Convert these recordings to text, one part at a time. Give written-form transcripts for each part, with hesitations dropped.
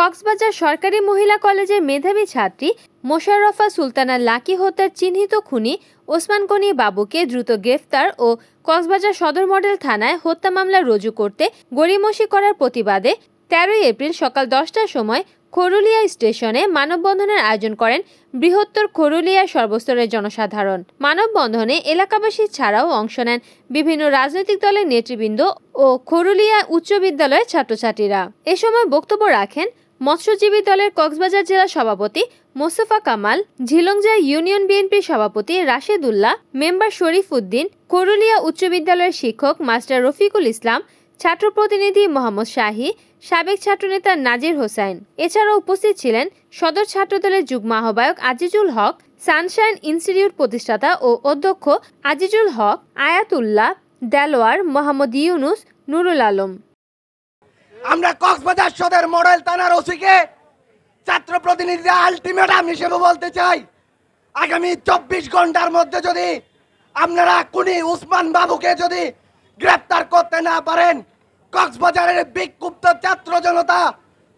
কক্সবাজার সরকারি মহিলা কলেজের মেধাবী ছাত্রী মোশাররফা সুলতানা লাকি হত্যার চিহ্নিত খুনি ওসমান গনি বাবুকে দ্রুত গ্রেফতার ও কক্সবাজার সদর মডেল থানায় হত্যা মামলা রুজু করতে গড়িমসি করার প্রতিবাদে ১৩ এপ্রিল সকাল ১০টার সময় খরুলিয়া স্টেশনে মানববন্ধনের আয়োজন করেন বৃহত্তর খরুলিয়ার সর্বস্তরের জনসাধারণ। মানববন্ধনে এলাকাবাসী ছাড়াও অংশ নেন বিভিন্ন রাজনৈতিক দলের নেতৃবৃন্দ ও খরুলিয়া উচ্চ বিদ্যালয়ের ছাত্রছাত্রীরা। এ সময় বক্তব্য রাখেন মৎস্যজীবী দলের কক্সবাজার জেলা সভাপতি মোস্তফা কামাল, ঝিলংজা ইউনিয়ন বিএনপির সভাপতি রাশেদুল্লাহ, মেম্বার শরীফ উদ্দিন, খরুলিয়া উচ্চ বিদ্যালয়ের শিক্ষক মাস্টার রফিকুল ইসলাম, ছাত্র প্রতিনিধি মোহাম্মদ শাহী, সাবেক ছাত্রনেতা নাজির হোসাইন। এছাড়াও উপস্থিত ছিলেন সদর ছাত্রদলের যুগ্ম আহ্বায়ক আজিজুল হক, সানশাইন ইনস্টিটিউট প্রতিষ্ঠাতা ও অধ্যক্ষ আজিজুল হক, আয়াতুল্লাহ, দেলোয়ার, মোহাম্মদ ইউনুস, নুরুল আলম। আমরা কক্সবাজার সদর মডেল থানার ওসিকে ছাত্র প্রতিনিধিরা আলটিমেটাম হিসেবে বলতে চাই, আগামী ২৪ ঘন্টার মধ্যে যদি আপনারা খুনি ওসমান বাবুকে যদি গ্রেফতার করতে না পারেন, কক্সবাজারের বিক্ষুব্ধ ছাত্র জনতা,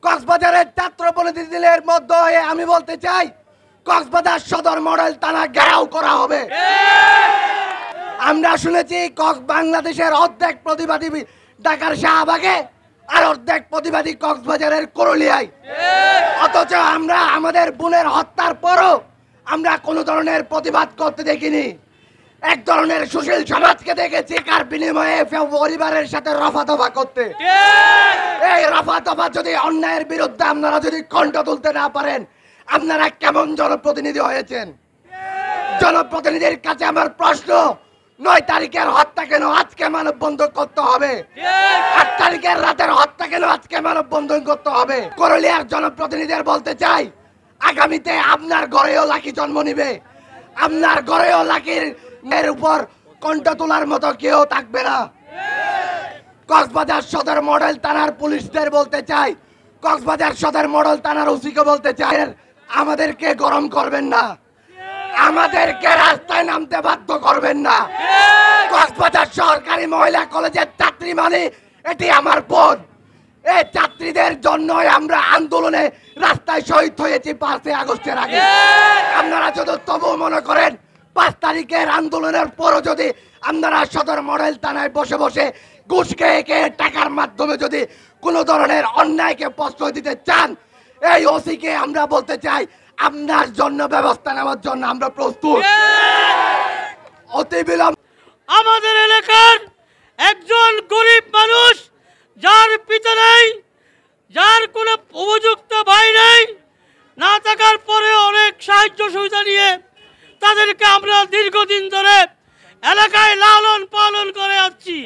কক্সবাজারের ছাত্র প্রতিনিধিদের মধ্য হয়ে আমি বলতে চাই কক্সবাজার সদর মডেল থানা ঘেরাও করা হবে। আমরা শুনেছি বাংলাদেশের অর্ধেক প্রতিবাদী ঢাকার শাহবাগে আর অর্ধেক প্রতিবাদী কক্সবাজারের করুলিয়ায়, অথচ আমরা আমাদের বোনের হত্যার পরও আমরা কোনো ধরনের প্রতিবাদ করতে দেখিনি। এক ধরনের সুশীল সমাজকে দেখেছি কার বিনিময়ে পরিবারের সাথে রফাদফা করতে। এই রফাদফা যদি অন্যায়ের বিরুদ্ধে আপনারা যদি কণ্ঠ তুলতে না পারেন, আপনারা কেমন জনপ্রতিনিধি হয়েছেন? জনপ্রতিনিধির কাছে আমার প্রশ্ন, ৯ তারিখের হত্যা কেন আজকে মানববন্ধন করতে হবে? ৮ তারিখের রাতের হত্যা কেন আজকে মানববন্ধন করতে হবে? করুলিয়ার জনপ্রতিনিধিদের বলতে চাই, আগামীতে আপনার ঘরেও লাকি জন্ম নিবে, আপনার ঘরেও লাকির এর উপর কণ্ঠ তোলার মতো কেউ থাকবে না। কক্সবাজার সদর মডেল থানার পুলিশদের বলতে চাই, কক্সবাজার সদর মডেল থানার ওসিকে বলতে চাই, আমাদেরকে গরম করবেন না, আমাদেরকে রাস্তায় নামতে বাধ্য করবেন না। কক্সবাজার সরকারি মহিলা কলেজের ছাত্রী মানে এটি আমার বোন। এই ছাত্রীদের জন্যই আমরা আন্দোলনে রাস্তায় শহীদ হয়েছি ৫ই আগস্টের আগে। আপনারা যদি তবু মনে করেন ৫ তারিখের আন্দোলনের পরও যদি আপনারা সদর মডেল থানায় বসে বসে ঘুষ খেয়ে টাকার মাধ্যমে যদি কোনো ধরনের অন্যায়কে প্রশ্রয় দিতে চান, এই ওসিকে আমরা বলতে চাই আপনার জন্য ব্যবস্থা নেওয়ার জন্য আমরা প্রস্তুত। অতি বিলম্ব আমাদের এলাকার একজন গরিব মানুষ, যার পিতা নেই, যার কোনো উপযুক্ত ভাই নেই, না থাকার পরে অনেক সাহায্য সুবিধা নিয়ে তাদেরকে আমরা দীর্ঘদিন ধরে এলাকায় লালন পালন করে আসছি।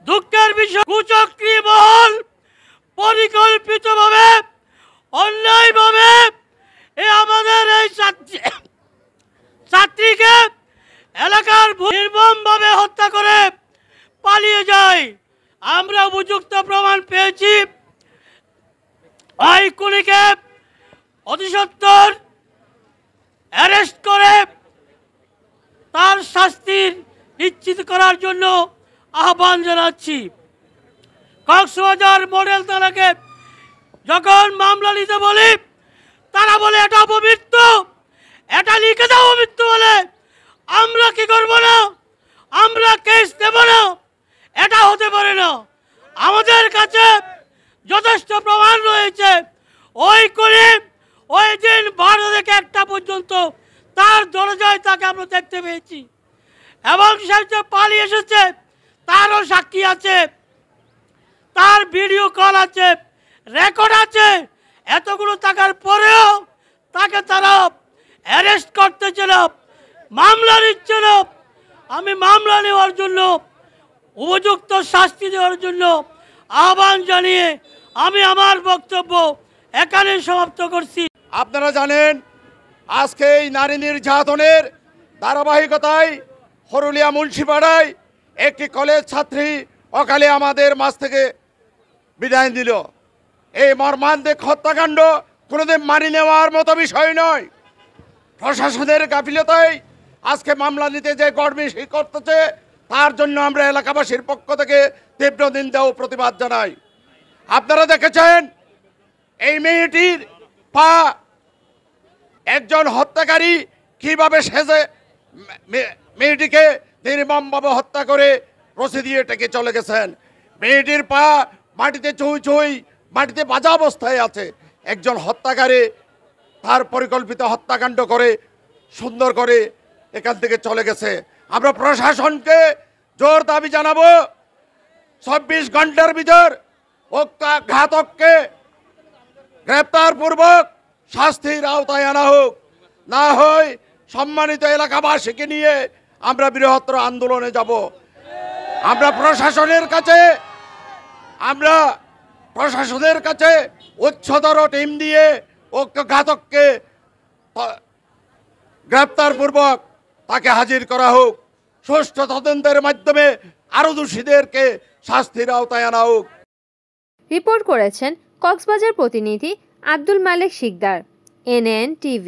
দুঃখের বিষয়, কুচক্রী মহল পরিকল্পিতভাবে অন্যায়ভাবে আমাদের এই ছাত্রীকে এলাকার নির্মমভাবে হত্যা করে পালিয়ে যায়। আমরা উপযুক্ত প্রমাণ পেয়েছি, ওই খুনিকে অতি সত্বর অ্যারেস্ট করে তার শাস্তির নিশ্চিত করার জন্য আহ্বান জানাচ্ছি। কক্সবাজার মডেল থানাকে যখন মামলা নিতে বলি, তারা বলে এটা অপমৃত্যু, এটা লিখে দাও অপমৃত্যু বলে। আমরা কি করব না? আমরা কেস দেব না? এটা হতে পারে না। আমাদের কাছে যথেষ্ট প্রমাণ রয়েছে। ওই খুনি ওই দিন 12 থেকে 1টা পর্যন্ত তার দরজায় তাকে আমরা দেখতে পেয়েছি, এবং সে যে পালিয়ে এসেছে তারও সাক্ষী আছে, তার ভিডিও কল আছে, রেকর্ড আছে। এতগুলো থাকার পরেও তাকে তারা অ্যারেস্ট করতেছিল, মামলা নিচ্ছিল। আমি মামলা নেওয়ার জন্য, উপযুক্ত শাস্তি দেওয়ার জন্য আহ্বান জানিয়ে আমি আমার বক্তব্য এখানে সমাপ্ত করছি। আপনারা জানেন আজকে এই নারী নির্যাতনের ধারাবাহিকতায় হরুলিয়া মুন্সিপাড়ায় একটি কলেজ ছাত্রী অকালে আমাদের মাঝ থেকে বিদায় দিল। এই মর্মান্তিক হত্যাকাণ্ড কোনোদিন মানি নেওয়ার মতো বিষয় নয়। প্রশাসনের গাফিলতায় আজকে মামলা নিতে যে গড়মিড় করতেছে, তার জন্য আমরা এলাকাবাসীর পক্ষ থেকে তীব্র নিন্দা ও প্রতিবাদ জানাই। আপনারা দেখেছেন এই মেয়েটির পা একজন হত্যাকারী কিভাবে সেজে মেয়েটিকে নির্মমভাবে হত্যা করে রশি দিয়ে টেকে চলে গেছেন। মেয়েটির পা মাটিতে চুই চুই মাটিতে বাজা অবস্থায় আছে। একজন হত্যাকারী তার পরিকল্পিত হত্যাকাণ্ড করে সুন্দর করে এখান থেকে চলে গেছে। আমরা প্রশাসনকে জোর দাবি জানাবো, 24 ঘন্টার ভিতর ঘাতককে গ্রেপ্তার পূর্বক শাস্তির আওতায় আনা হোক, না হয় সম্মানিত এলাকাবাসীকে নিয়ে আমরা বৃহত্তর আন্দোলনে যাব। আমরা প্রশাসনের কাছে উচ্চতর টিম দিয়ে ঘাতককে গ্রেপ্তার পূর্বক তাকে হাজির করা হোক। সুষ্ঠু তদন্তের মাধ্যমে আরো দোষীদেরকে শাস্তির আওতায় আনা হোক। রিপোর্ট করেছেন কক্সবাজার প্রতিনিধি আব্দুল মালেক শিকদার, NN TV।